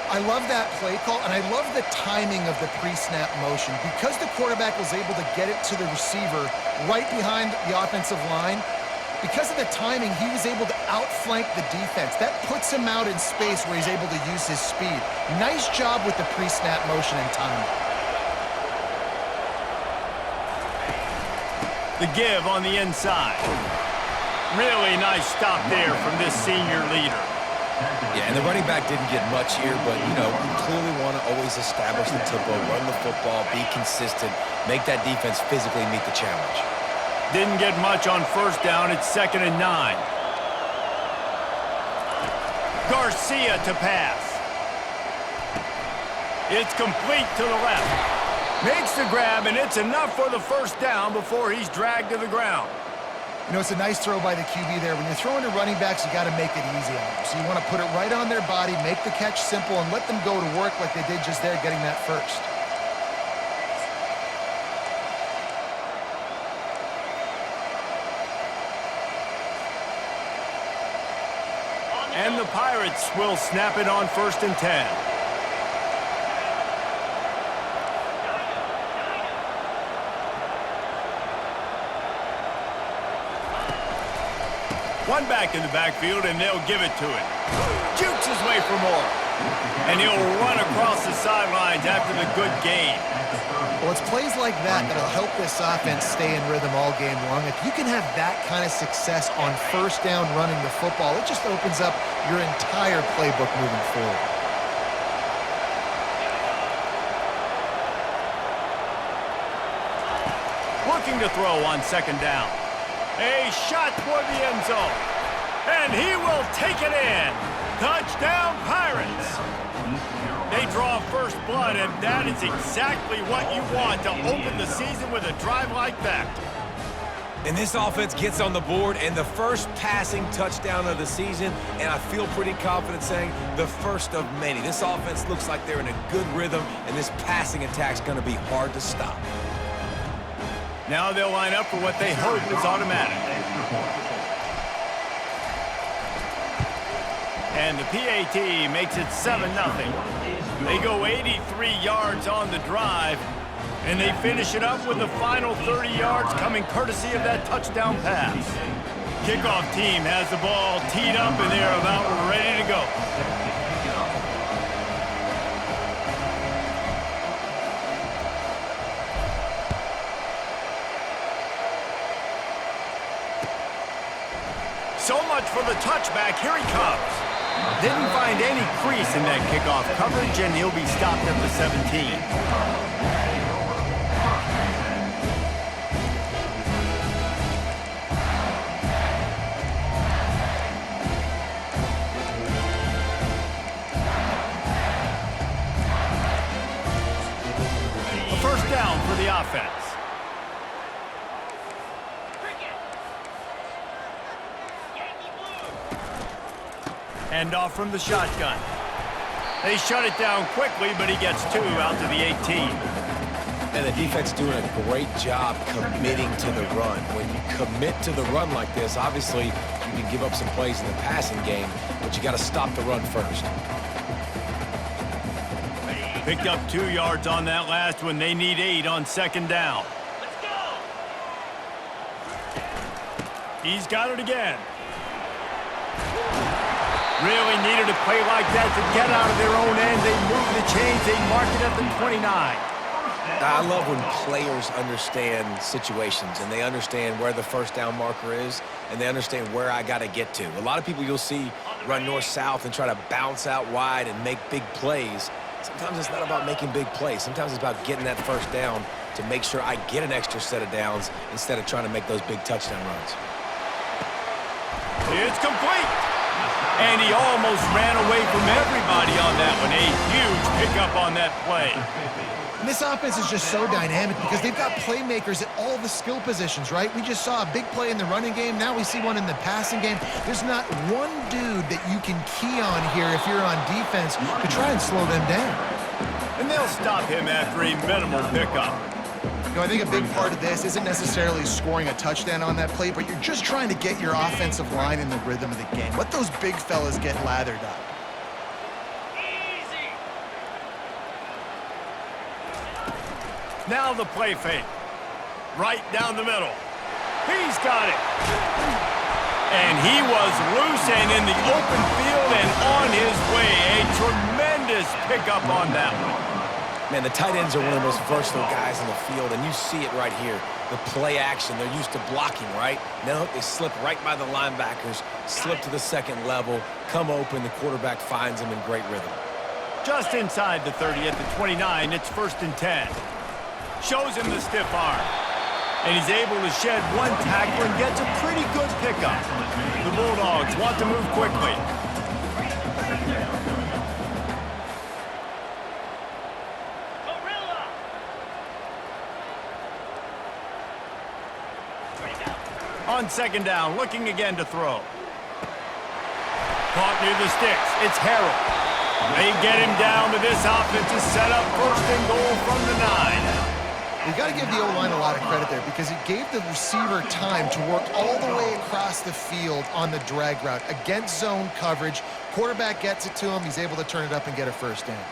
I love that play call, and I love the timing of the pre-snap motion. Because the quarterback was able to get it to the receiver right behind the offensive line, because of the timing, he was able to outflank the defense. That puts him out in space where he's able to use his speed. Nice job with the pre-snap motion and timing. The give on the inside. Really nice stop there from this senior leader. Yeah, and the running back didn't get much here, but, you know, you clearly want to always establish the tempo, run the football, be consistent, make that defense physically meet the challenge. Didn't get much on first down. It's 2nd and 9. Garcia to pass. It's complete to the left. Makes the grab, and it's enough for the first down before he's dragged to the ground. You know, it's a nice throw by the QB there. When you're throwing to running backs, you got to make it easy on them. So you want to put it right on their body, make the catch simple, and let them go to work like they did just there, getting that first. And the Pirates will snap it on 1st and 10. One back in the backfield, and they'll give it to him. Jukes his way for more. And he'll run across the sidelines after the good gain. Well, it's plays like that that'll help this offense stay in rhythm all game long. If you can have that kind of success on first down running the football, it just opens up your entire playbook moving forward. Looking to throw on 2nd down. A shot toward the end zone. And he will take it in. Touchdown, Pirates. They draw first blood, and that is exactly what you want to open the season with a drive like that. And this offense gets on the board, and the first passing touchdown of the season, and I feel pretty confident saying the first of many. This offense looks like they're in a good rhythm, and this passing attack's going to be hard to stop. Now they'll line up for what they hope is automatic. And the PAT makes it 7-0. They go 83 yards on the drive, and they finish it up with the final 30 yards coming courtesy of that touchdown pass. Kickoff team has the ball teed up, and they're about ready to go. So much for the touchback. Here he comes. Didn't find any crease in that kickoff coverage, and he'll be stopped at the 17. A first down for the offense. End off from the shotgun. They shut it down quickly, but he gets 2 out to the 18. And the defense doing a great job committing to the run. When you commit to the run like this, obviously you can give up some plays in the passing game, but you got to stop the run first. Picked up 2 yards on that last one. They need 8 on 2nd down. Let's go. He's got it again. Really needed a play like that to get out of their own end. They move the chains. They mark it at the 29. I love when players understand situations and they understand where the first down marker is and they understand where I got to get to. A lot of people you'll see run north-south and try to bounce out wide and make big plays. Sometimes it's not about making big plays. Sometimes it's about getting that first down to make sure I get an extra set of downs instead of trying to make those big touchdown runs. It's complete. And he almost ran away from everybody on that one. A huge pickup on that play. And this offense is just so dynamic because they've got playmakers at all the skill positions, right? We just saw a big play in the running game. Now we see one in the passing game. There's not one dude that you can key on here if you're on defense to try and slow them down. And they'll stop him after a minimal pickup. You know, I think a big part of this isn't necessarily scoring a touchdown on that play, but you're just trying to get your offensive line in the rhythm of the game. Let those big fellas get lathered up. Easy. Now the play fake. Right down the middle. He's got it. And he was loose and in the open field and on his way. A tremendous pickup on that one. Man, the tight ends are one of the most versatile guys in the field, and you see it right here. The play action, they're used to blocking, right? Now they slip right by the linebackers, slip to the second level, come open, the quarterback finds them in great rhythm. Just inside the 30 at the 29, it's 1st and 10. Shows him the stiff arm. And he's able to shed one tackle and gets a pretty good pickup. The Bulldogs want to move quickly. On 2nd down, looking again to throw. Caught near the sticks. It's Harrell. They get him down to this offense to set up 1st and goal from the 9. We got to give the O-line a lot of credit there because it gave the receiver time to work all the way across the field on the drag route against zone coverage. Quarterback gets it to him. He's able to turn it up and get a 1st down.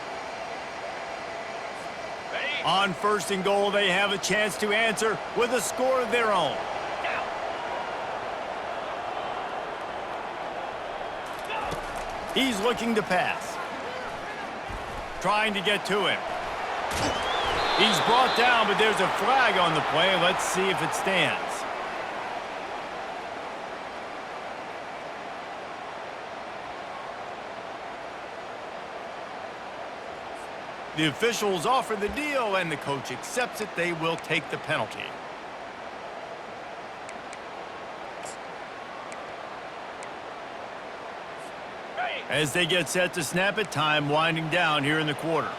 On 1st and goal, they have a chance to answer with a score of their own. He's looking to pass. Trying to get to him. He's brought down, but there's a flag on the play. Let's see if it stands. The officials offer the deal, and the coach accepts it. They will take the penalty. As they get set to snap it, time winding down here in the quarter.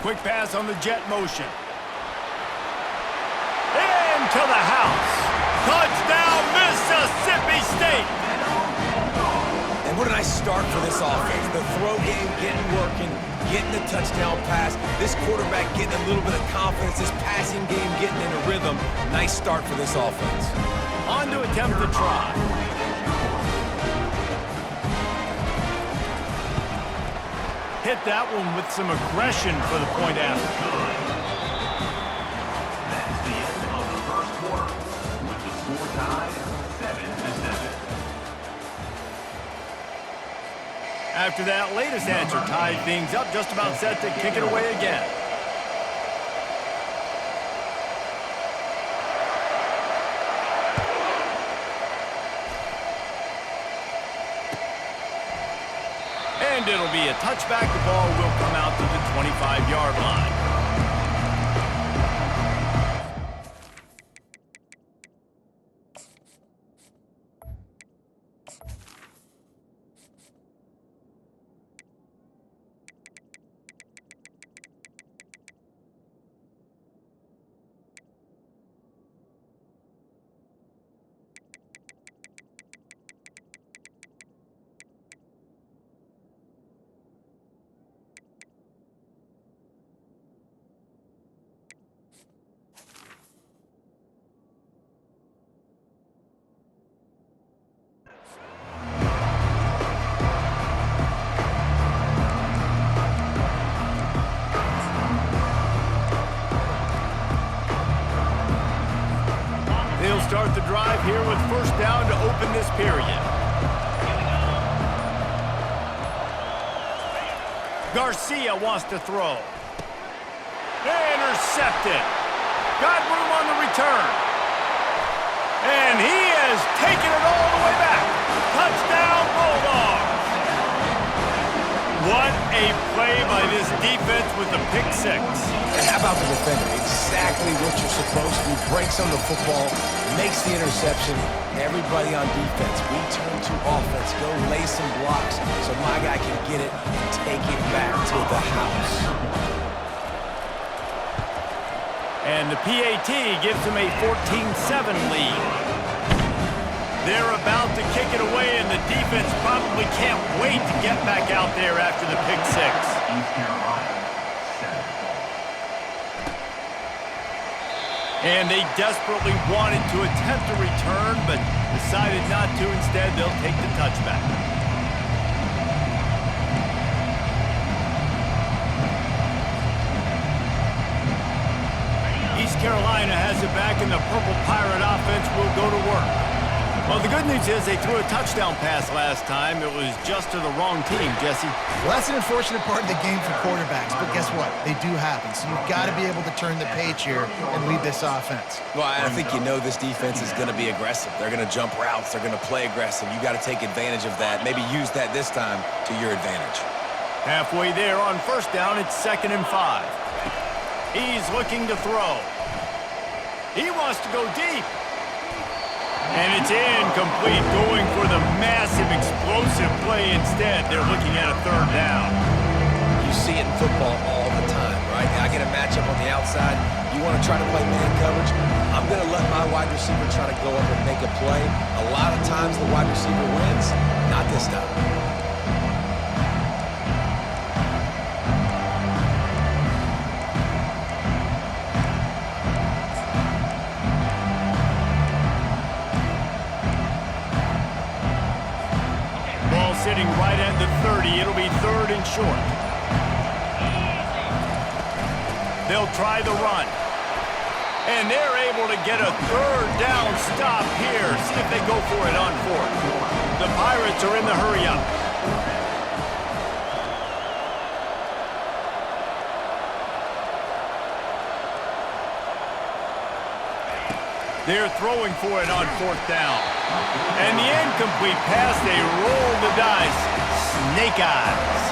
Quick pass on the jet motion. Into the house. Touchdown, Mississippi State. And what a nice start for this offense. The throw game getting working, getting the touchdown pass. This quarterback getting a little bit of confidence. This passing game getting in a rhythm. Nice start for this offense. On to attempt the try. Hit that one with some aggression for the point after. That's the end of the 1st quarter, with the score tied 7-7. After that latest answer tied things up, just about set to kick it away again. And it'll be a touchback. The ball will come out to the 25-yard line. They'll start the drive here with 1st down to open this period. Garcia wants to throw. Intercepted. Got room on the return. And he has taken it all the way back. Touchdown, Bulldogs. What a play by this defense with the pick 6. And how about the defender? Exactly what you're supposed to do. Breaks on the football, makes the interception. Everybody on defense, we turn to offense. Go lay some blocks so my guy can get it and take it back to the house. And the PAT gives them a 14-7 lead. They're about to kick it away, and the defense probably can't wait to get back out there after the pick 6. East Carolina, 7. And they desperately wanted to attempt a return, but decided not to. Instead, they'll take the touchback. Carolina has it back, and the Purple Pirate offense will go to work. Well, the good news is they threw a touchdown pass last time. It was just to the wrong team, Jesse. Well, that's an unfortunate part of the game for quarterbacks, but guess what? They do happen. So you've got to be able to turn the page here and lead this offense. Well, I think you know this defense is going to be aggressive. They're going to jump routes. They're going to play aggressive. You got to take advantage of that. Maybe use that this time to your advantage. Halfway there on first down, it's 2nd and 5. He's looking to throw. He wants to go deep. And it's incomplete, going for the massive, explosive play instead. They're looking at a 3rd down. You see it in football all the time, right? I get a matchup on the outside. You want to try to play man coverage? I'm going to let my wide receiver try to go up and make a play. A lot of times the wide receiver wins. Not this time. Sitting right at the 30. It'll be 3rd and short. They'll try the run. And they're able to get a 3rd down stop here. See if they go for it on 4th. The Pirates are in the hurry up. They're throwing for it on 4th down. And the incomplete pass, they roll the dice. Snake eyes.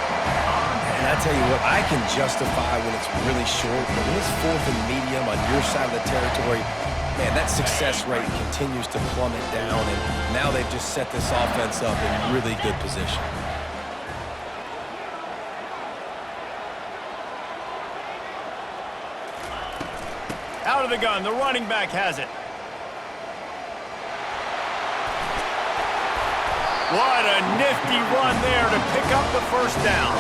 And I tell you what, I can justify when it's really short, but when it's 4th and medium on your side of the territory, man, that success rate continues to plummet down, and now they've just set this offense up in really good position. Out of the gun, the running back has it. What a nifty run there to pick up the 1st down.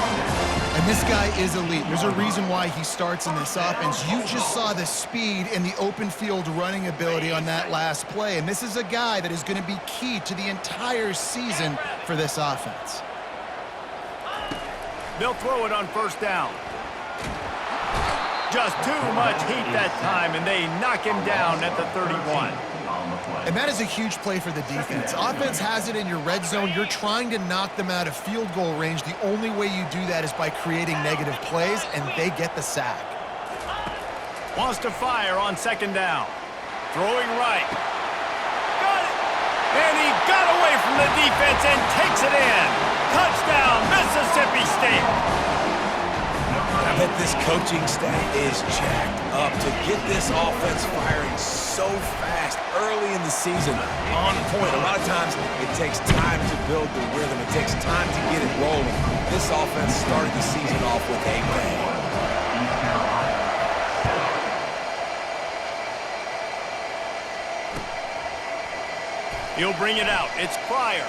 And this guy is elite. There's a reason why he starts in this offense. You just saw the speed and the open field running ability on that last play. And this is a guy that is going to be key to the entire season for this offense. They'll throw it on 1st down. Just too much heat that time, and they knock him down at the 31. And that is a huge play for the defense. Offense has it in your red zone. You're trying to knock them out of field goal range. The only way you do that is by creating negative plays, and they get the sack. Wants to fire on 2nd down. Throwing right. Got it! And he got away from the defense and takes it in. Touchdown, Mississippi State! I bet this coaching staff is jacked up to get this offense firing so fast early in the season, on point. A lot of times it takes time to build the rhythm. It takes time to get it rolling. This offense started the season off with a bang. He'll bring it out. It's Pryor.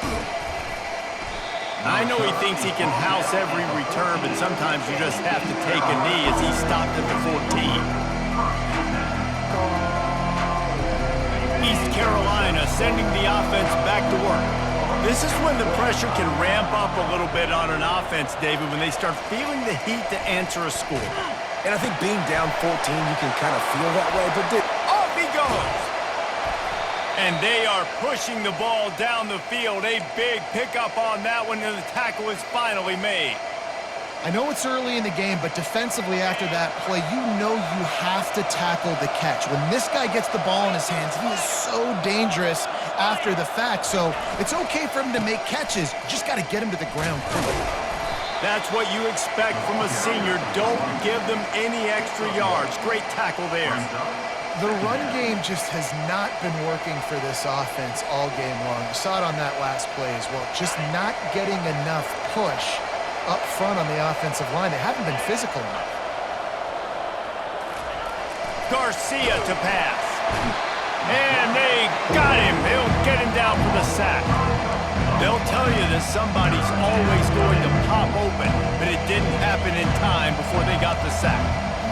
I know he thinks he can house every return, but sometimes you just have to take a knee as he stopped at the 14. East Carolina sending the offense back to work. This is when the pressure can ramp up a little bit on an offense, David, when they start feeling the heat to answer a score. And I think being down 14, you can kind of feel that way, but off he goes! And they are pushing the ball down the field. A big pickup on that one, and the tackle is finally made. I know it's early in the game, but defensively after that play, you know you have to tackle the catch. When this guy gets the ball in his hands, he is so dangerous after the fact. So it's okay for him to make catches. You just got to get him to the ground quickly. That's what you expect from a senior. Don't give them any extra yards. Great tackle there. The run game just has not been working for this offense all game long. You saw it on that last play as well. Just not getting enough push up front on the offensive line. They haven't been physical enough. Garcia to pass. And they got him. They'll get him down for the sack. They'll tell you that somebody's always going to pop open, but it didn't happen in time before they got the sack.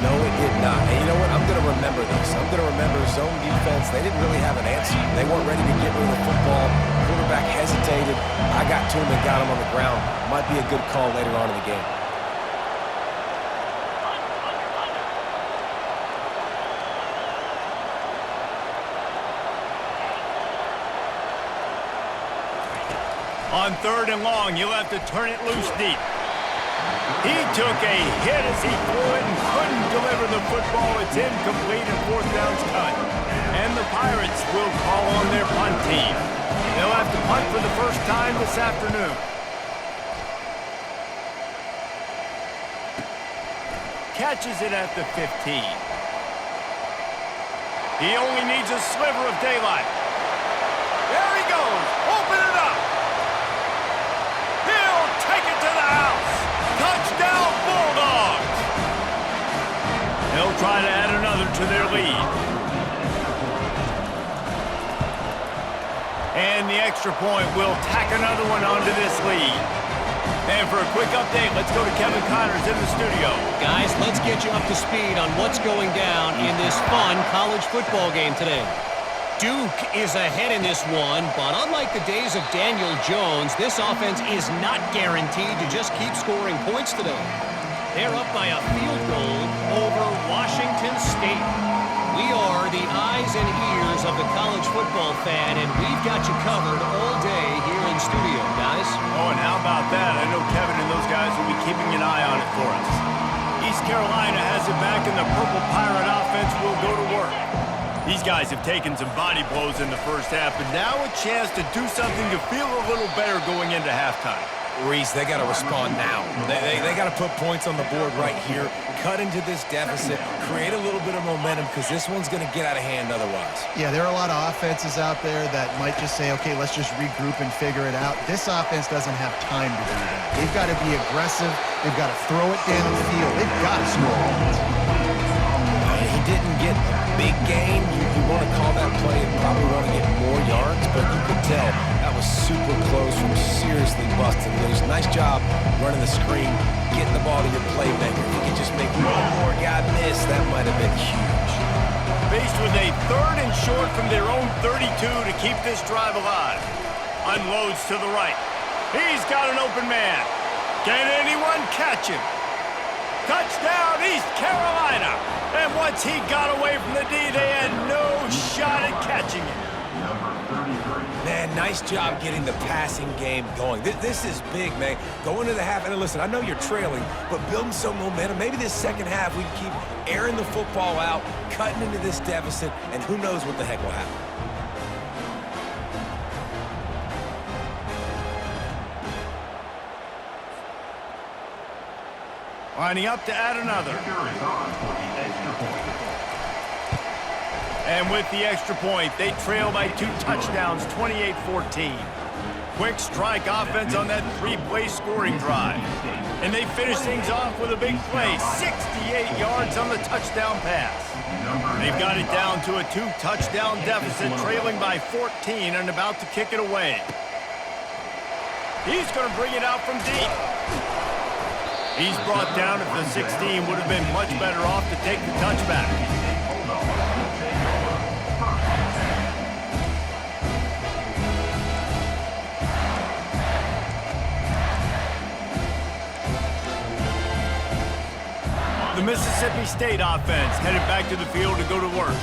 No, it did not. And you know what? I'm going to remember this. I'm going to remember zone defense. They didn't really have an answer. They weren't ready to get rid of the football. Quarterback hesitated. I got to him and got him on the ground. Might be a good call later on in the game. On 3rd and long, you'll have to turn it loose deep. He took a hit as he threw it and couldn't deliver the football. It's incomplete and 4th down's cut. And the Pirates will call on their punt team. They'll have to punt for the first time this afternoon. Catches it at the 15. He only needs a sliver of daylight. There he goes. Open it up. He'll take it to the house. Touchdown, Bulldogs. They'll try to add another to their lead. And the extra point will tack another one onto this lead. And for a quick update, let's go to Kevin Connors in the studio. Guys, let's get you up to speed on what's going down in this fun college football game today. Duke is ahead in this one, but unlike the days of Daniel Jones, this offense is not guaranteed to just keep scoring points today. They're up by a field goal over Washington State. We are the eyes and ears of the college football fan, and we've got you covered all day here in studio, guys. Oh, and how about that? I know Kevin and those guys will be keeping an eye on it for us. East Carolina has it back, and the Purple Pirate offense will go to work. These guys have taken some body blows in the first half, but now a chance to do something to feel a little better going into halftime. Reese, they got to respond now. They got to put points on the board right here, cut into this deficit, create a little bit of momentum, because this one's going to get out of hand otherwise. Yeah, there are a lot of offenses out there that might just say, okay, let's just regroup and figure it out. This offense doesn't have time to do that. They've got to be aggressive. They've got to throw it downfield. They've got to score points. He didn't get a big gain. You want to call that play and probably want to get more yards, but you could tell that was super close from seriously busting loose. Nice job running the screen, getting the ball to your playmaker. If you could just make one more guy miss, that might have been huge. Faced with a 3rd and short from their own 32 to keep this drive alive. Unloads to the right. He's got an open man. Can anyone catch him? Touchdown, East Carolina. And once he got away from the D, they had no shot at catching him. Man, nice job getting the passing game going. This is big, man. Going into the half, and listen, I know you're trailing, but building some momentum. Maybe this second half we can keep airing the football out, cutting into this deficit, and who knows what the heck will happen. Lining up to add another. And with the extra point, they trail by 2 touchdowns, 28-14. Quick strike offense on that 3-play scoring drive. And they finish things off with a big play, 68 yards on the touchdown pass. They've got it down to a 2-touchdown deficit, trailing by 14 and about to kick it away. He's going to bring it out from deep. He's brought down at the 16, would have been much better off to take the touchback. The Mississippi State offense headed back to the field to go to work.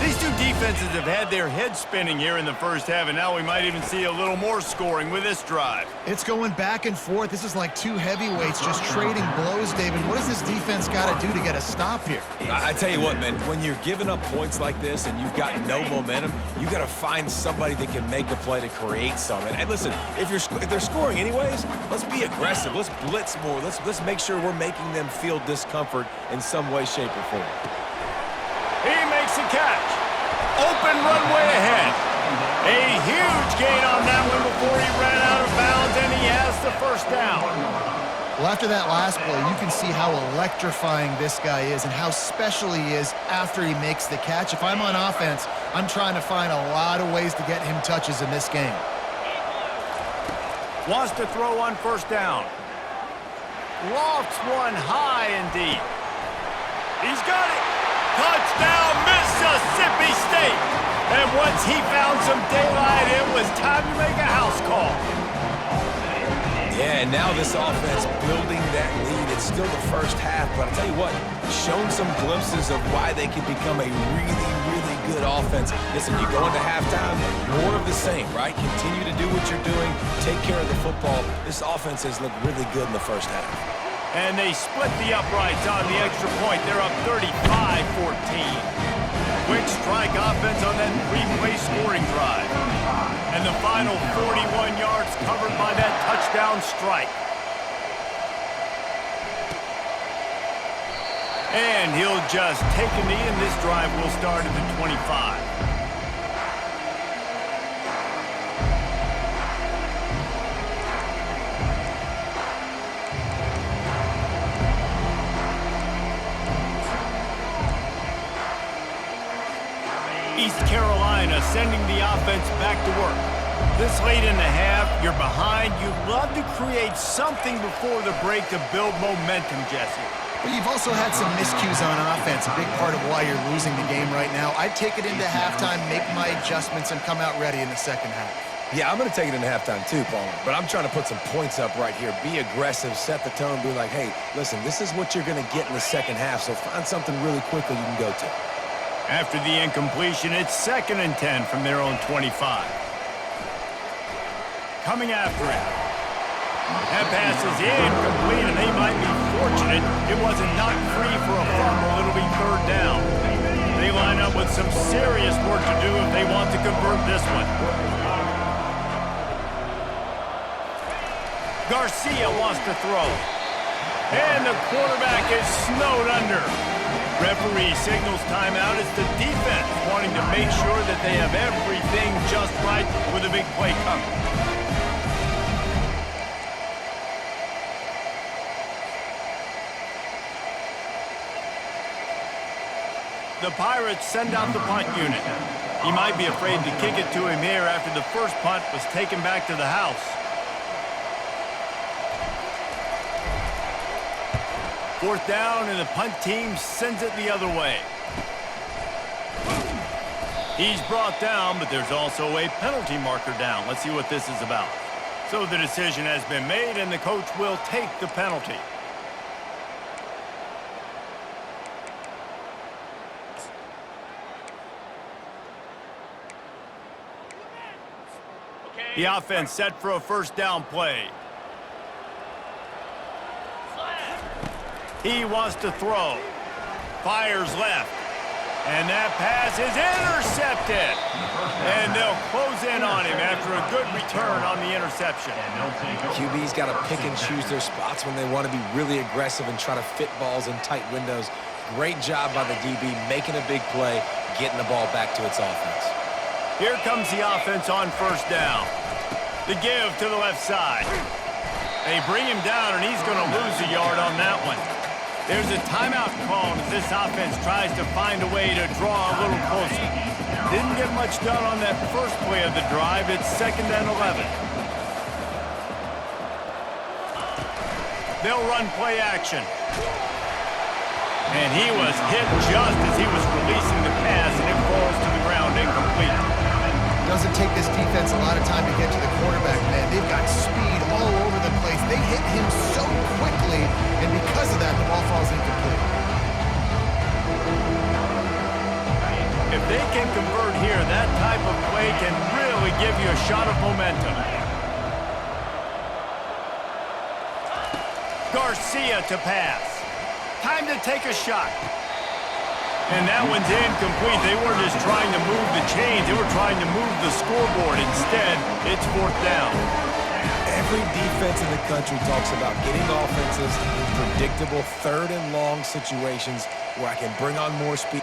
These two defenses have had their heads spinning here in the first half, and now we might even see a little more scoring with this drive. It's going back and forth. This is like two heavyweights just trading blows, David. What does this defense got to do to get a stop here? I tell you what, man, when you're giving up points like this and you've got no momentum, you got to find somebody that can make a play to create some. And listen, if they're scoring anyways, let's be aggressive. Let's blitz more. Let's make sure we're making them feel discomfort in some way, shape, or form. He makes a catch. Open runway ahead. A huge gain on that one before he ran out of bounds, and he has the first down. Well, after that last play, you can see how electrifying this guy is and how special he is after he makes the catch. If I'm on offense, I'm trying to find a lot of ways to get him touches in this game. Wants to throw on first down. Lofts one high and deep. He's got it. Touchdown, Mississippi State. And once he found some daylight, it was time to make a house call. Yeah, and now this offense building that lead. It's still the first half, but I'll tell you what, shown some glimpses of why they can become a really, really good offense. Listen, you go into halftime, more of the same, right? Continue to do what you're doing. Take care of the football. This offense has looked really good in the first half. And they split the uprights on the extra point. They're up 35-14. Quick strike offense on that three-play scoring drive. And the final 41 yards covered by that touchdown strike. And he'll just take a knee, and this drive will start at the 25. East Carolina sending the offense back to work. This late in the half, you're behind. You love to create something before the break to build momentum, Jesse. But you've also had some miscues on offense, a big part of why you're losing the game right now. I'd take it into halftime, make my adjustments, and come out ready in the second half. Yeah, I'm going to take it into halftime too, Palmer. But I'm trying to put some points up right here. Be aggressive, set the tone, be like, hey, listen, this is what you're going to get in the second half, so find something really quickly you can go to. After the incompletion, it's 2nd and 10 from their own 25. Coming after it. That pass is incomplete, and they might be fortunate it wasn't knocked free for a fumble. It'll be 3rd down. They line up with some serious work to do if they want to convert this one. Garcia wants to throw. And the quarterback is snowed under. Referee signals timeout. It's the defense wanting to make sure that they have everything just right with a big play coming. The Pirates send out the punt unit. He might be afraid to kick it to him here after the first punt was taken back to the house. Fourth down, and the punt team sends it the other way. He's brought down, but there's also a penalty marker down. Let's see what this is about. So the decision has been made, and the coach will take the penalty. The offense set for a first down play. He wants to throw. Fires left. And that pass is intercepted. And they'll close in on him after a good return on the interception. QB's got to pick and choose their spots when they want to be really aggressive and try to fit balls in tight windows. Great job by the DB making a big play, getting the ball back to its offense. Here comes the offense on first down. The give to the left side. They bring him down, and he's going to lose a yard on that one. There's a timeout called as this offense tries to find a way to draw a little closer. Didn't get much done on that first play of the drive. It's 2nd and 11. They'll run play action. And he was hit just as he was releasing the pass, and it falls to the ground incomplete. Doesn't take this defense a lot of time to get to the quarterback, man. They've got speed all over the place. They hit him so quickly, and because of that, the ball falls incomplete. If they can convert here, that type of play can really give you a shot of momentum. Garcia to pass. Time to take a shot. And that one's incomplete. They weren't just trying to move the chains. They were trying to move the scoreboard. Instead, it's 4th down. Every defense in the country talks about getting offenses in predictable 3rd and long situations where I can bring on more speed.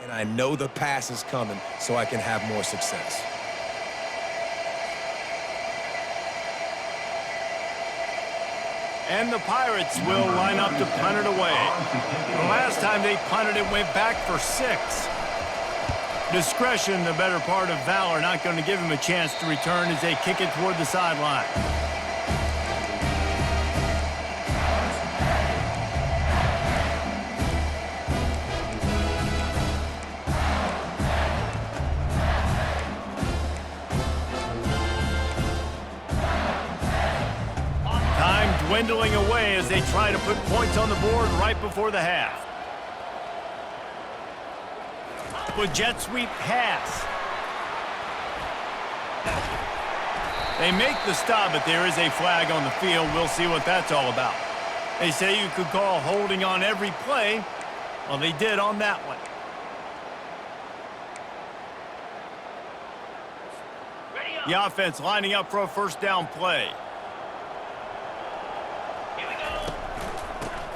and I know the pass is coming so I can have more success. And the Pirates will line up to punt it away. The last time they punted it went back for 6. Discretion, the better part of valor, not going to give him a chance to return as they kick it toward the sideline. Time dwindling away as they try to put points on the board right before the half. With jet sweep pass. They make the stop, but there is a flag on the field. We'll see what that's all about. They say you could call holding on every play. Well, they did on that one. The offense lining up for a first down play.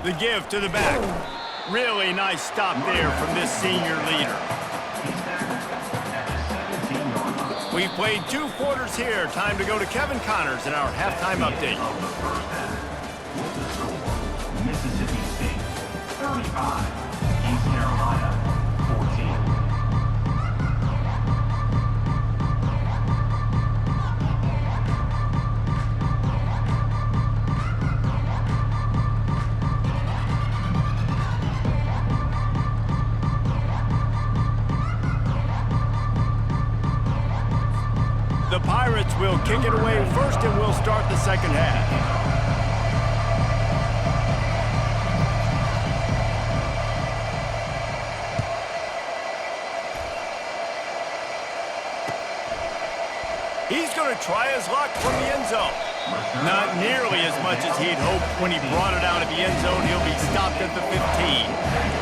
The give to the back. Really nice stop there from this senior leader. We've played 2 quarters here. Time to go to Kevin Connors in our halftime update. Mississippi State 35, East Carolina 14. The Pirates will kick it away first, and we'll start the second half. He's going to try his luck from the end zone. Not nearly as much as he'd hoped when he brought it out of the end zone. He'll be stopped at the 15.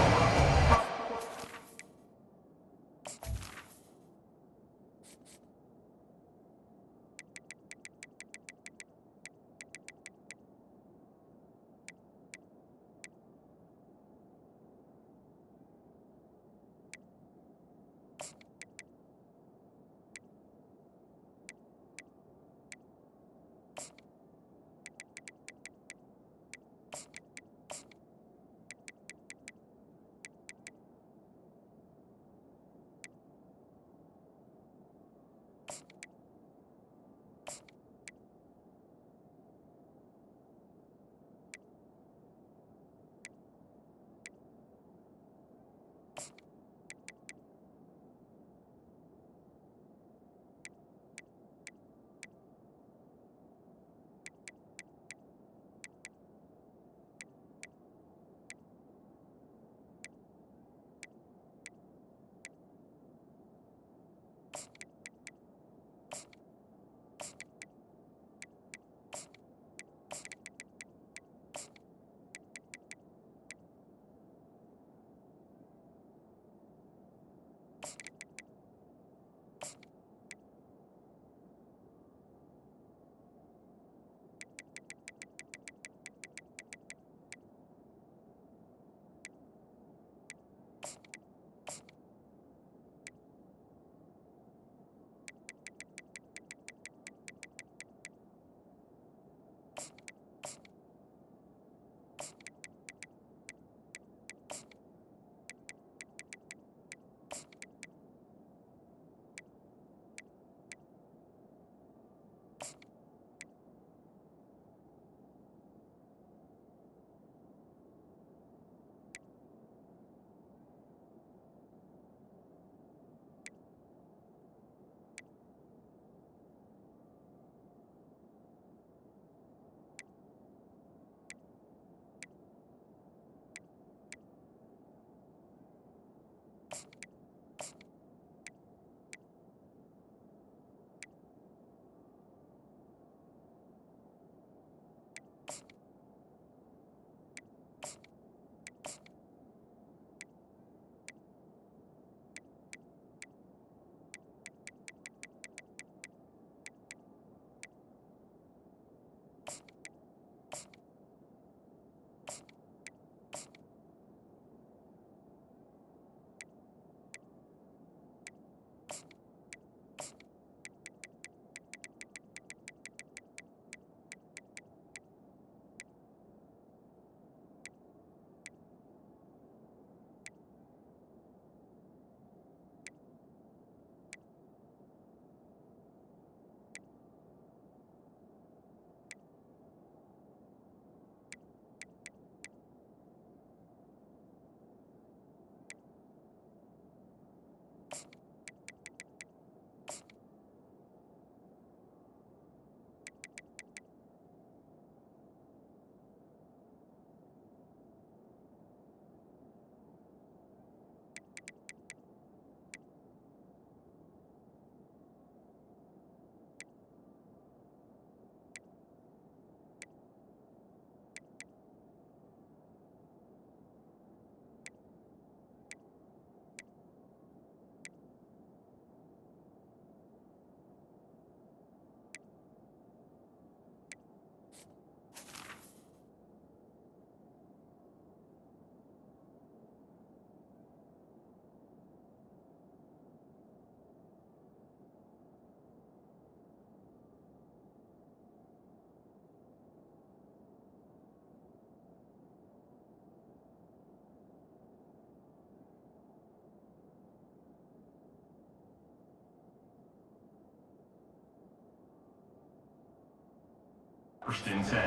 First and 10.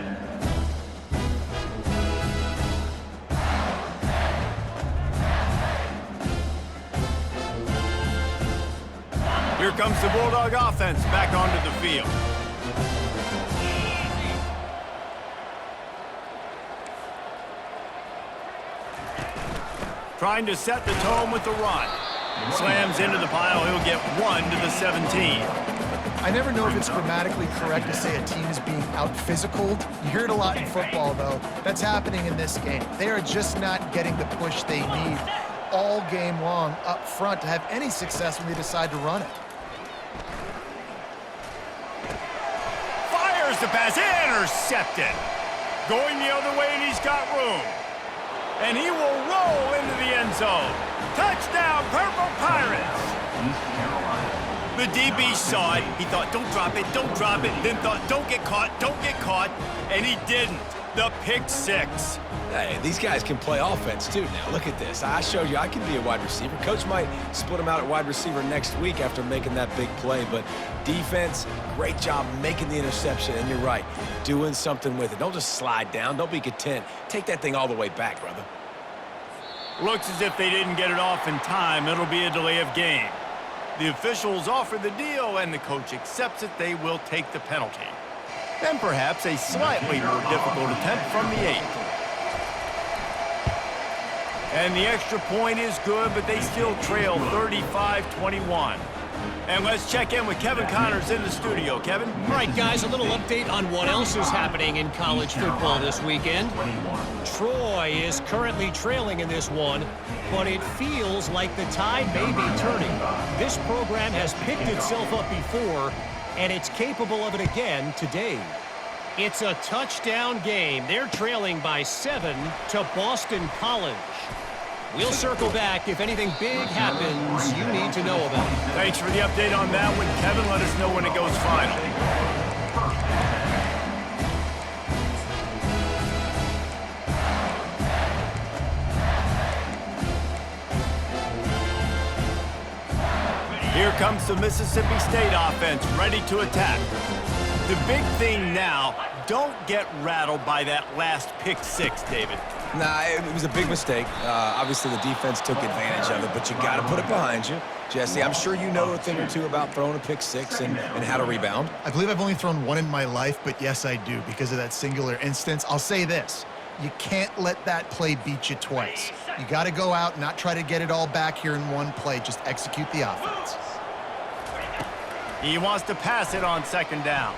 Here comes the Bulldog offense back onto the field. Trying to set the tone with the run. Slams into the pile. He'll get 1 to the 17. I never know if it's grammatically correct to say a team is being out-physicaled. You hear it a lot in football, though. That's happening in this game. They are just not getting the push they need all game long up front to have any success when they decide to run it. Fires the pass. Intercepted. Going the other way, and he's got room. And he will roll into the end zone. Touchdown, Purple Pirates! East Carolina. The DB saw it. He thought, don't drop it, don't drop it. Then thought, don't get caught, don't get caught. And he didn't. The pick six. Hey, these guys can play offense, too, now. Look at this. I showed you I can be a wide receiver. Coach might split him out at wide receiver next week after making that big play. But defense, great job making the interception. And you're right, doing something with it. Don't just slide down. Don't be content. Take that thing all the way back, brother. Looks as if they didn't get it off in time. It'll be a delay of game. The officials offer the deal, and the coach accepts it. They will take the penalty. Then perhaps a slightly more difficult attempt from the 8. And the extra point is good, but they still trail 35-21. And let's check in with Kevin Connors in the studio. Kevin? All right, guys, a little update on what else is happening in college football this weekend. Troy is currently trailing in this one, but it feels like the tide may be turning. This program has picked itself up before, and it's capable of it again today. It's a touchdown game. They're trailing by 7 to Boston College. We'll circle back if anything big happens you need to know about. Thanks for the update on that one, Kevin. Let us know when it goes final. Here comes the Mississippi State offense, ready to attack. The big thing now, don't get rattled by that last pick six, David. Nah, it was a big mistake. Obviously, the defense took advantage of it, but you got to put it behind you. Jesse, I'm sure you know a thing or two about throwing a pick six and how to rebound. I believe I've only thrown one in my life, but yes, I do because of that singular instance. I'll say this. You can't let that play beat you twice. You got to go out and not try to get it all back here in one play. Just execute the offense. He wants to pass it on second down.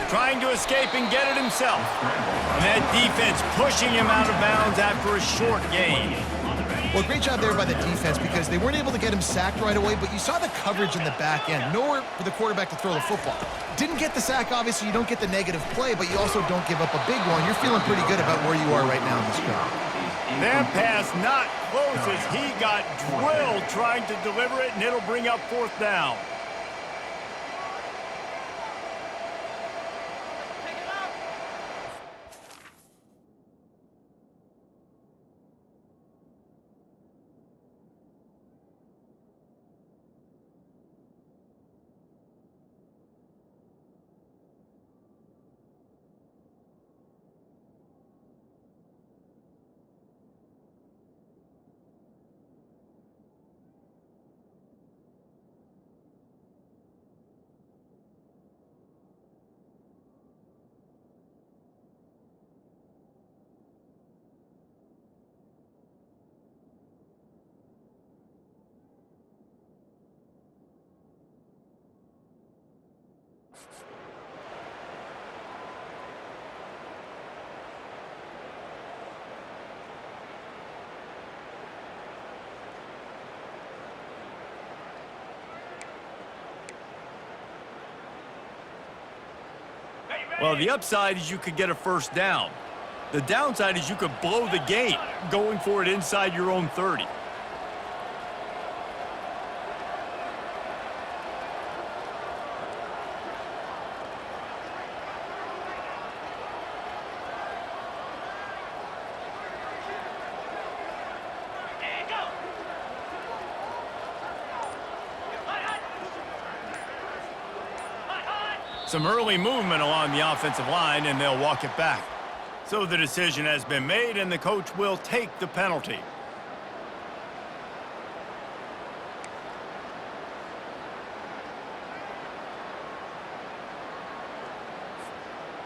Trying to escape and get it himself. And that defense pushing him out of bounds after a short gain. Well, great job there by the defense because they weren't able to get him sacked right away, but you saw the coverage in the back end. Nowhere for the quarterback to throw the football. Didn't get the sack, obviously. You don't get the negative play, but you also don't give up a big one. You're feeling pretty good about where you are right now in this game. That pass not close as he got drilled trying to deliver it, and it'll bring up fourth down. Well, the upside is you could get a first down. The downside is you could blow the game going for it inside your own 30. Some early movement along the offensive line, and they'll walk it back. So the decision has been made, and the coach will take the penalty.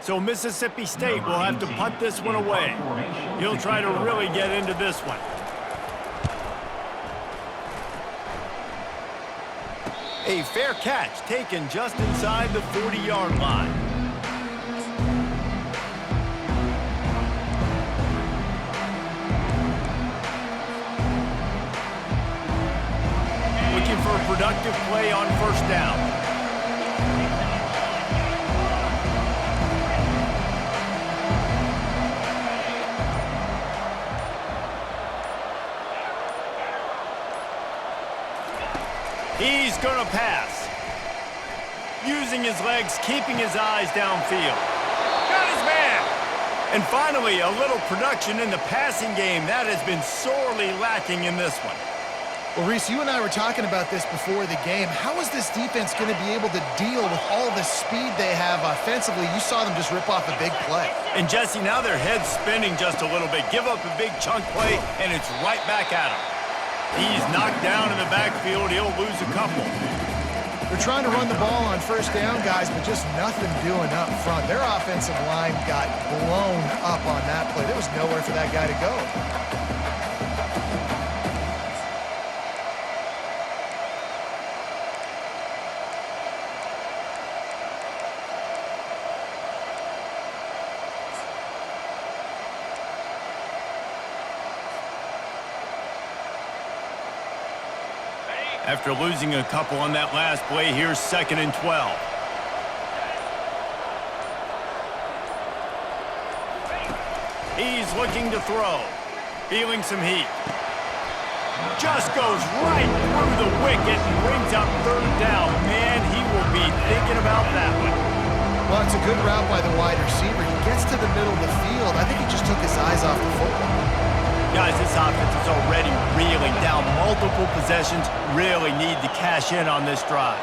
So Mississippi State will have to punt this one away. He'll try to really get into this one. A fair catch taken just inside the 40-yard line. Looking for a productive play on first down. He's going to pass. Using his legs, keeping his eyes downfield. Got his man. And finally, a little production in the passing game. That has been sorely lacking in this one. Well, Reese, you and I were talking about this before the game. How is this defense going to be able to deal with all the speed they have offensively? You saw them just rip off a big play. And Jesse, now their head's spinning just a little bit. Give up a big chunk play, and it's right back at him. He's knocked down in the backfield. He'll lose a couple. They're trying to run the ball on first down, guys, but just nothing doing up front. Their offensive line got blown up on that play. There was nowhere for that guy to go. After losing a couple on that last play, here's 2nd and 12. He's looking to throw. Feeling some heat. Just goes right through the wicket and brings up 3rd down. Man, he will be thinking about that one. Well, it's a good route by the wide receiver. He gets to the middle of the field. I think he just took his eyes off the football. Guys, this offense is already reeling down multiple possessions. Really need to cash in on this drive.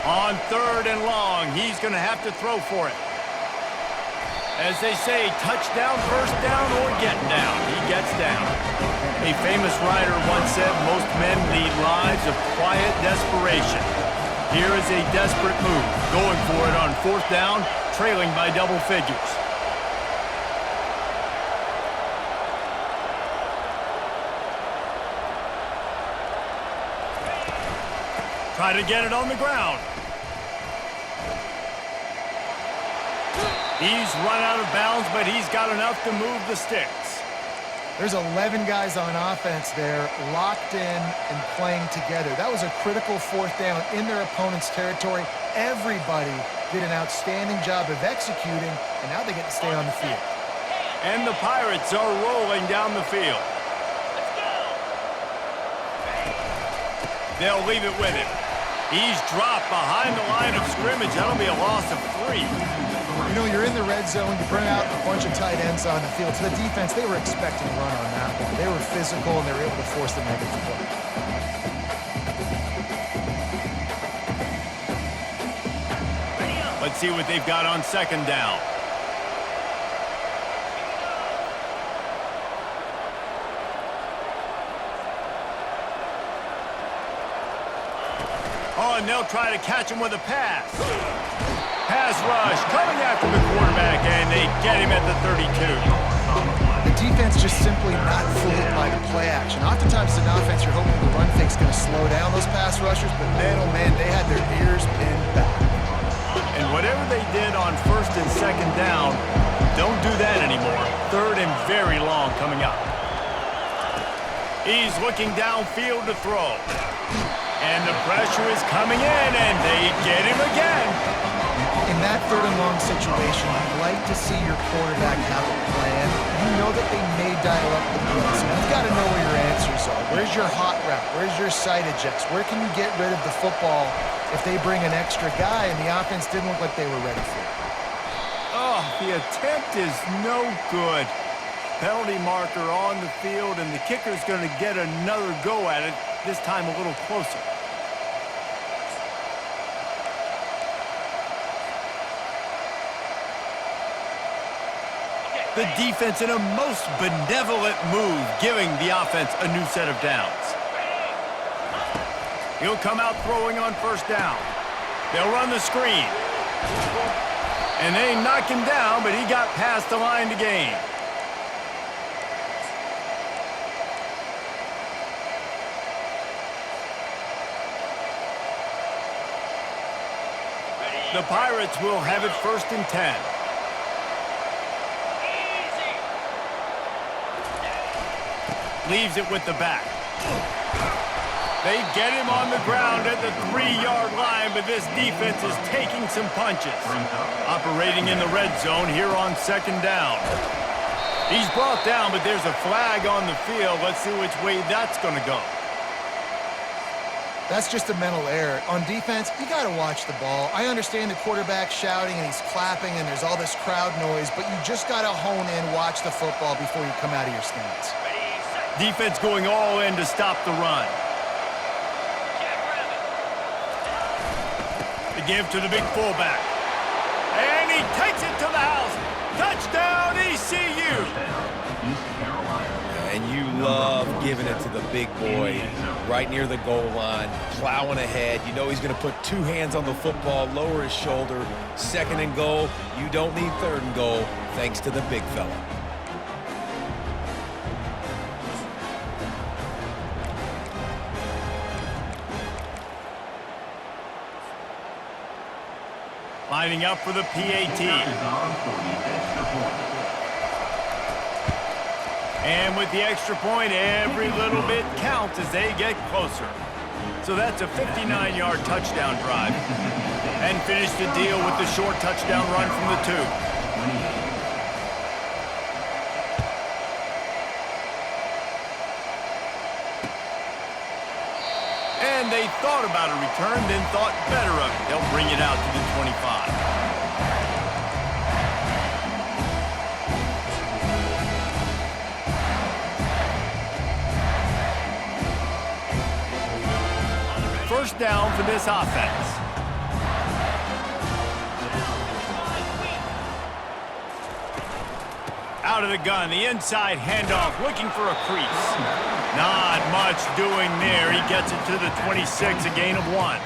On 3rd and long, he's going to have to throw for it. As they say, touchdown, first down, or get down. He gets down. A famous writer once said, most men lead lives of quiet desperation. Here is a desperate move, going for it on 4th down, trailing by double figures. Try to get it on the ground. He's run out of bounds, but he's got enough to move the sticks. There's 11 guys on offense there, locked in and playing together. That was a critical 4th down in their opponent's territory. Everybody did an outstanding job of executing, and now they get to stay on the field. And the Pirates are rolling down the field. They'll leave it with him. He's dropped behind the line of scrimmage. That'll be a loss of 3. You know, you're in the red zone, you bring out a bunch of tight ends on the field. So the defense, they were expecting a run on that one. They were physical, and they were able to force the negative play. Let's see what they've got on 2nd down. Oh, and they'll try to catch him with a pass. Pass rush coming after the quarterback, and they get him at the 32. The defense just simply not fooled by the play action. Oftentimes, as an offense, you're hoping the run fake's going to slow down those pass rushers, but man, oh man, they had their ears pinned back. And whatever they did on 1st and 2nd down, don't do that anymore. 3rd and very long coming up. He's looking downfield to throw. And the pressure is coming in, and they get him again. In that 3rd and long situation, you'd like to see your quarterback have a plan. You know that they may dial up the blitz. You've got to know where your answers are. Where's your hot route? Where's your side adjust? Where can you get rid of the football if they bring an extra guy and the offense didn't look like they were ready for it? Oh, the attempt is no good. penalty marker on the field, and the kicker's going to get another go at it, this time a little closer. The defense in a most benevolent move, giving the offense a new set of downs. He'll come out throwing on first down. They'll run the screen. And they knock him down, but he got past the line to gain. The Pirates will have it 1st and 10. Leaves it with the back. They get him on the ground at the 3-yard line, but this defense is taking some punches. Operating in the red zone here on 2nd down. He's brought down, but there's a flag on the field. Let's see which way that's going to go. That's just a mental error. On defense, you got to watch the ball. I understand the quarterback shouting and he's clapping and there's all this crowd noise, but you just got to hone in, watch the football before you come out of your stance. Defense going all in to stop the run. The give to the big fullback. And he takes it to the house. Touchdown, ECU. And you love giving it to the big boy right near the goal line, plowing ahead. You know he's going to put 2 hands on the football, lower his shoulder. 2nd and goal. You don't need 3rd and goal, thanks to the big fella. Lining up for the PAT. And with the extra point, every little bit counts as they get closer. So that's a 59-yard touchdown drive. And finish the deal with the short touchdown run from the 2. And they thought about a return, then thought better of it. They'll bring it out to the 25. First down for this offense. Out of the gun, the inside handoff, looking for a crease. Not much doing there. He gets it to the 26, a gain of 1.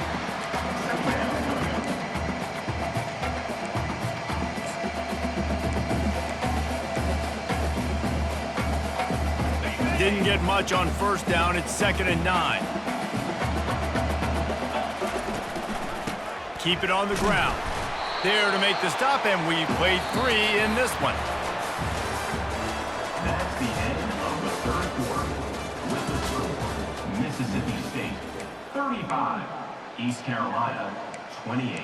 Didn't get much on first down. It's 2nd and 9. Keep it on the ground. There to make the stop, and we played 3 in this one. That's the end of the 3rd quarter. With the score, Mississippi State 35, East Carolina 28.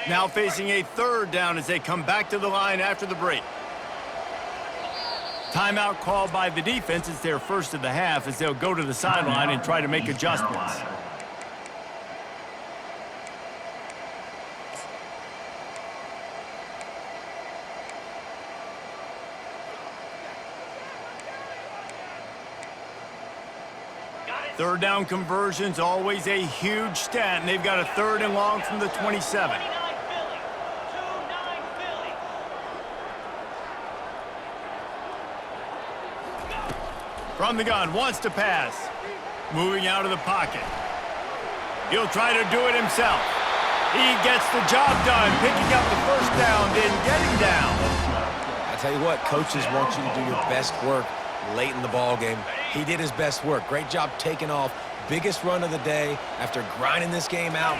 Now facing a 3rd down as they come back to the line after the break. Timeout called by the defense. It's their first of the half as they'll go to the sideline and try to make adjustments. Third down conversions, always a huge stat, and they've got a 3rd and long from the 27. From the gun, wants to pass. Moving out of the pocket. He'll try to do it himself. He gets the job done, picking up the first down, then getting down. I tell you what, coaches want you to do your best work late in the ball game. He did his best work. Great job taking off. Biggest run of the day after grinding this game out,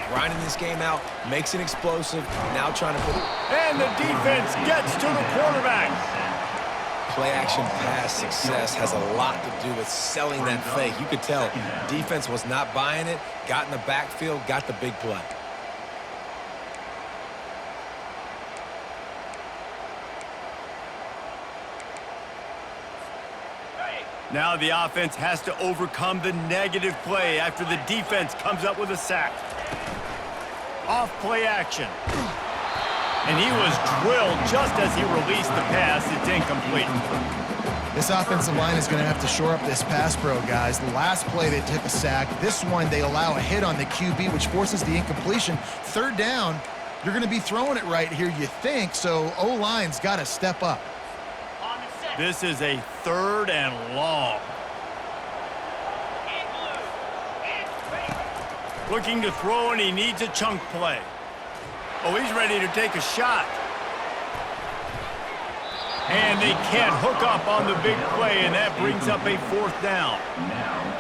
makes it explosive, now trying to put it. And the defense gets to the quarterback. Play-action pass success has a lot to do with selling that fake. You could tell defense was not buying it, got in the backfield, got the big play. Now the offense has to overcome the negative play after the defense comes up with a sack. Off play action. And he was drilled just as he released the pass. It's incomplete. This offensive line is going to have to shore up this pass pro, guys. The last play they took a sack. This one they allow a hit on the QB, which forces the incompletion. Third down, you're going to be throwing it right here, you think, so O-line's got to step up. This is a 3rd and long. Looking to throw, and he needs a chunk play. Oh, he's ready to take a shot. And they can't hook up on the big play, and that brings up a 4th down.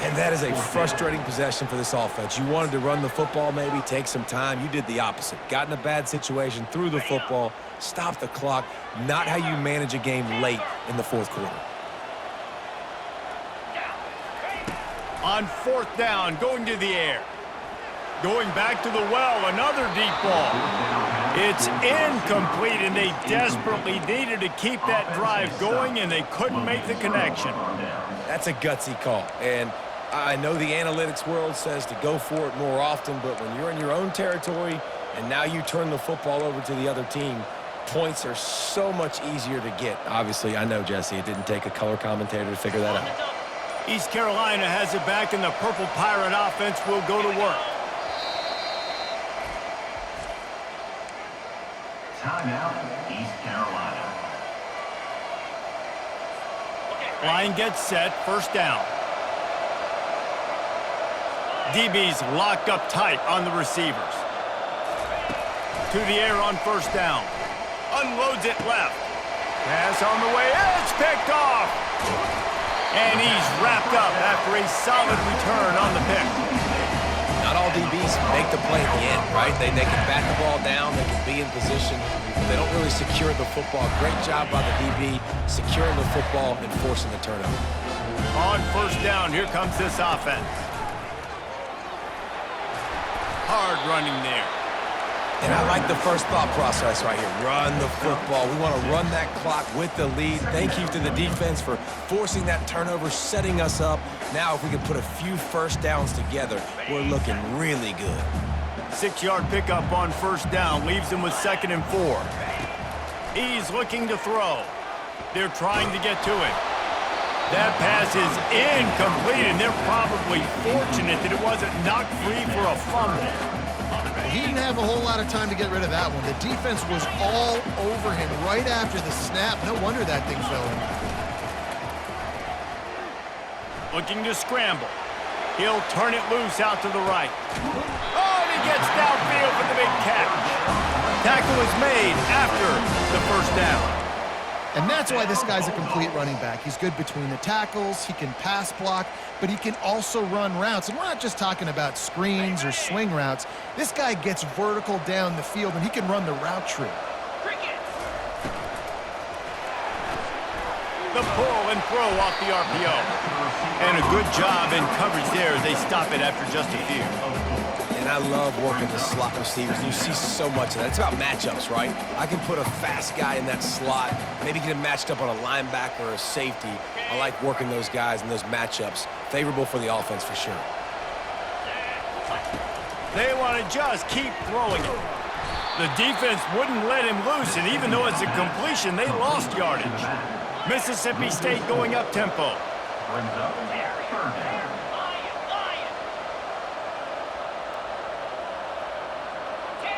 And that is a frustrating possession for this offense. You wanted to run the football, maybe take some time. You did the opposite. Got in a bad situation, threw the football, stopped the clock. Not how you manage a game late in the 4th quarter. On 4th down, going to the air. Going back to the well, another deep ball. It's incomplete, and they desperately needed to keep that drive going, and they couldn't make the connection. That's a gutsy call, and I know the analytics world says to go for it more often, but when you're in your own territory and now you turn the football over to the other team, points are so much easier to get. Obviously, I know, Jesse, it didn't take a color commentator to figure that out. East Carolina has it back, and the Purple Pirate offense will go to work. Timeout, East Carolina. Line gets set, 1st down. DB's locked up tight on the receivers. To the air on 1st down. Unloads it left. Pass on the way, it's picked off. And he's wrapped up after a solid return on the pick. Not all DBs make the play at the end, right? They can bat the ball down, they can be in position, but they don't really secure the football. Great job by the DB securing the football and forcing the turnover. On 1st down, here comes this offense. Hard running there. And I like the first thought process right here. Run the football. We want to run that clock with the lead. Thank you to the defense for forcing that turnover, setting us up. Now, if we can put a few 1st downs together, we're looking really good. 6-yard pickup on 1st down leaves him with 2nd and 4. He's looking to throw. They're trying to get to it. That pass is incomplete, and they're probably fortunate that it wasn't knocked free for a fumble. He didn't have a whole lot of time to get rid of that one. The defense was all over him right after the snap. No wonder that thing fell in. Looking to scramble. He'll turn it loose out to the right. Oh, and he gets downfield for the big catch. Tackle is made after the 1st down. And that's why this guy's a complete running back. He's good between the tackles, he can pass block, but he can also run routes. And we're not just talking about screens or swing routes. This guy gets vertical down the field, and he can run the route tree. The pull and throw off the RPO. And a good job in coverage there as they stop it after just a few. And I love working the slot receivers. You see so much of that. It's about matchups, right? I can put a fast guy in that slot, maybe get him matched up on a linebacker or a safety. I like working those guys in those matchups. Favorable for the offense for sure. They want to just keep throwing it. The defense wouldn't let him loose, and even though it's a completion, they lost yardage. Mississippi State going up tempo. Brings up 3rd down.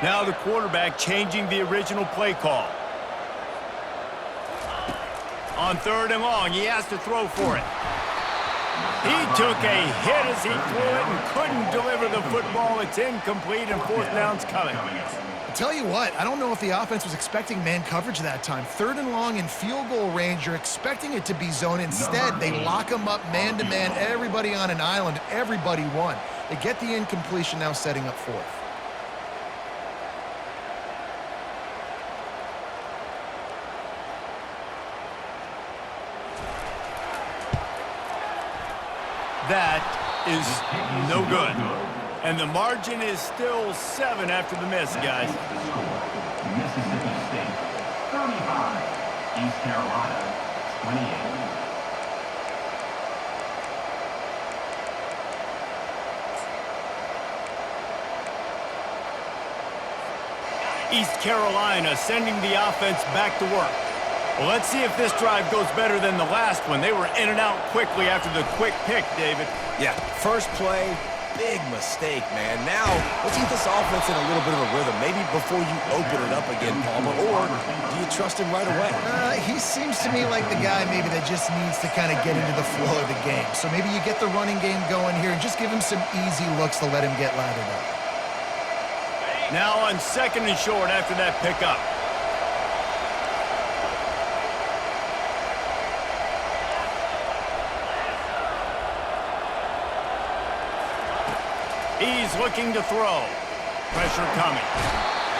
Now the quarterback changing the original play call. On 3rd and long, he has to throw for it. He took a hit as he threw it and couldn't deliver the football. It's incomplete, and 4th down's coming. I'll tell you what, I don't know if the offense was expecting man coverage that time. 3rd and long in field goal range, you're expecting it to be zone. Instead, they lock them up man-to-man, everybody on an island, everybody won. They get the incompletion, now setting up 4th. That is no good. And the margin is still 7 after the miss, guys. Mississippi State, 35. East Carolina, 28. East Carolina sending the offense back to work. Well, let's see if this drive goes better than the last one. They were in and out quickly after the quick pick, David. Yeah, first play, big mistake, man. Now, let's get this offense in a little bit of a rhythm. Maybe before you open it up again, Palmer, or do you trust him right away? He seems to me like the guy maybe that just needs to kind of get into the flow of the game. So maybe you get the running game going here and just give him some easy looks to let him get lathered up. Now on 2nd and short after that pickup. He's looking to throw. Pressure coming.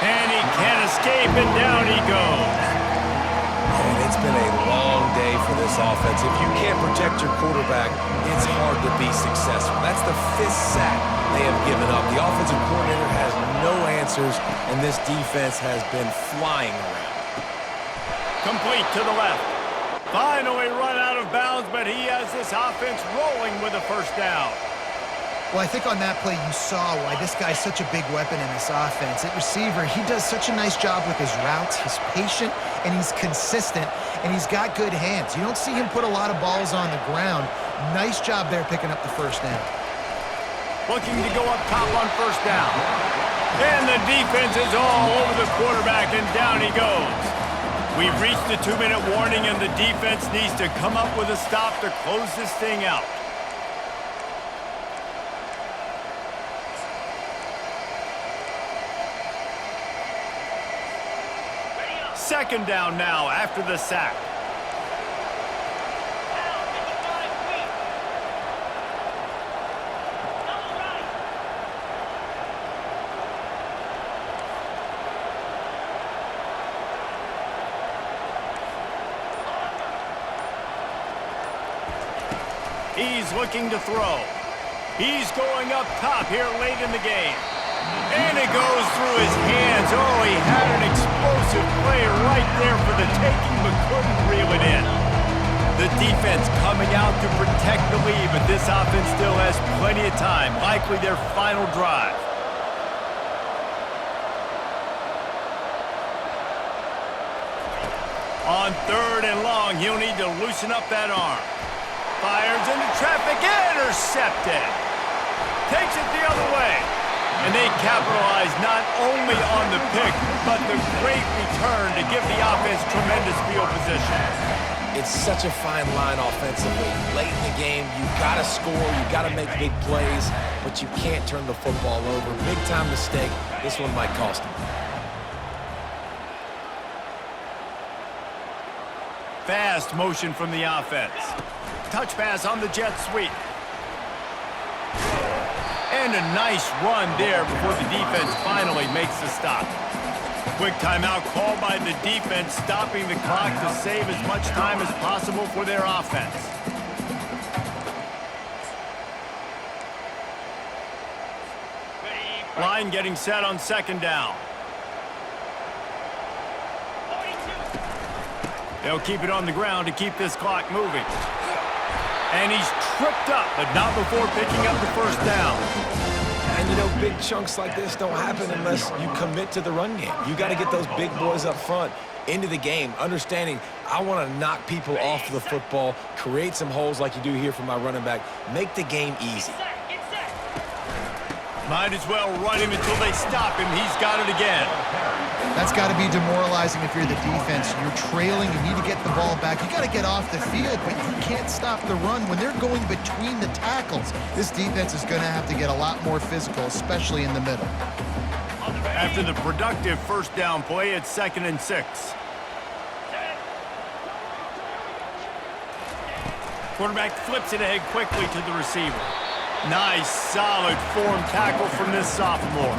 And he can't escape, and down he goes. And it's been a long day for this offense. If you can't protect your quarterback, it's hard to be successful. That's the 5th sack they have given up. The offensive coordinator has no answers, and this defense has been flying around. Complete to the left. Finally run out of bounds, but he has this offense rolling with a first down. Well, I think on that play you saw why this guy's such a big weapon in this offense. At receiver, he does such a nice job with his routes. He's patient, and he's consistent, and he's got good hands. You don't see him put a lot of balls on the ground. Nice job there picking up the first down. Looking to go up top on first down. And the defense is all over the quarterback, and down he goes. We've reached the 2-minute warning, and the defense needs to come up with a stop to close this thing out. Second down now after the sack. He's looking to throw. He's going up top here late in the game. And it goes through his hands. Oh, he had an explosive play right there for the taking, but couldn't reel it in. The defense coming out to protect the lead, but this offense still has plenty of time, likely their final drive. On 3rd and long, he'll need to loosen up that arm. Fires into traffic, intercepted. Takes it the other way. And they capitalize not only on the pick, but the great return to give the offense tremendous field position. It's such a fine line offensively. Late in the game, you got to score, you got to make big plays, but you can't turn the football over. Big-time mistake. This one might cost him. Fast motion from the offense. Touch pass on the jet sweep. And a nice run there before the defense finally makes the stop. Quick timeout called by the defense, stopping the clock to save as much time as possible for their offense. Line getting set on 2nd down. They'll keep it on the ground to keep this clock moving. And he's tripped up, but not before picking up the first down. And, you know, big chunks like this don't happen unless you commit to the run game. You got to get those big boys up front into the game, understanding I want to knock people off the football, create some holes like you do here for my running back, make the game easy. Might as well run him until they stop him. He's got it again. That's got to be demoralizing if you're the defense. You're trailing, you need to get the ball back. You got to get off the field, but you can't stop the run. When they're going between the tackles, this defense is going to have to get a lot more physical, especially in the middle. After the productive first down play, it's 2nd and 6. Quarterback flips it ahead quickly to the receiver. Nice, solid form tackle from this sophomore.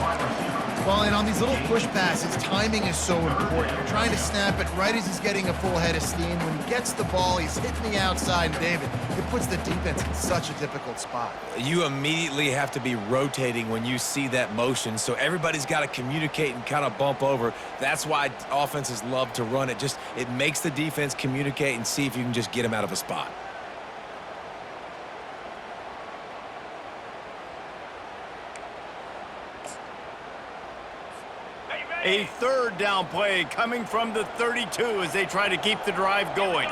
Well, and on these little push passes, timing is so important. You're trying to snap it right as he's getting a full head of steam. When he gets the ball, he's hitting the outside, and David, it puts the defense in such a difficult spot. You immediately have to be rotating when you see that motion, so everybody's got to communicate and kind of bump over. That's why offenses love to run it. It makes the defense communicate and see if you can just get them out of a spot. A third down play coming from the 32 as they try to keep the drive going.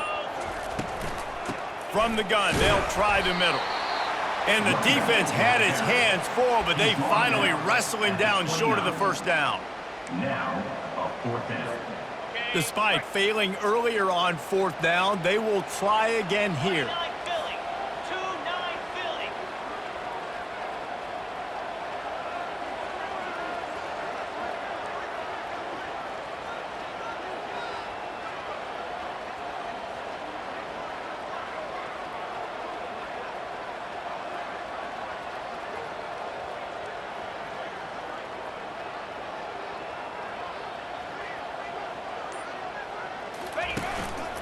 From the gun, they'll try the middle. And the defense had its hands full, but they finally wrestle him down short of the first down. Now, a 4th down. Despite failing earlier on 4th down, they will try again here.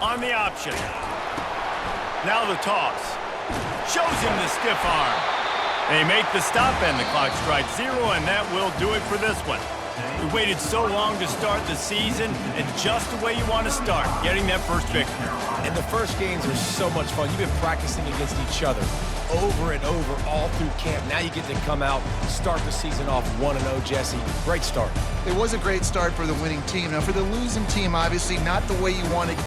On the option. Now the toss. Shows him the stiff arm. They make the stop and the clock strikes 0, and that will do it for this one. We waited so long to start the season, and just the way you want to start, getting that first victory. And the first games are so much fun. You've been practicing against each other over and over all through camp. Now you get to come out, start the season off 1-0, Jesse. Great start. It was a great start for the winning team. Now, for the losing team, obviously not the way you want to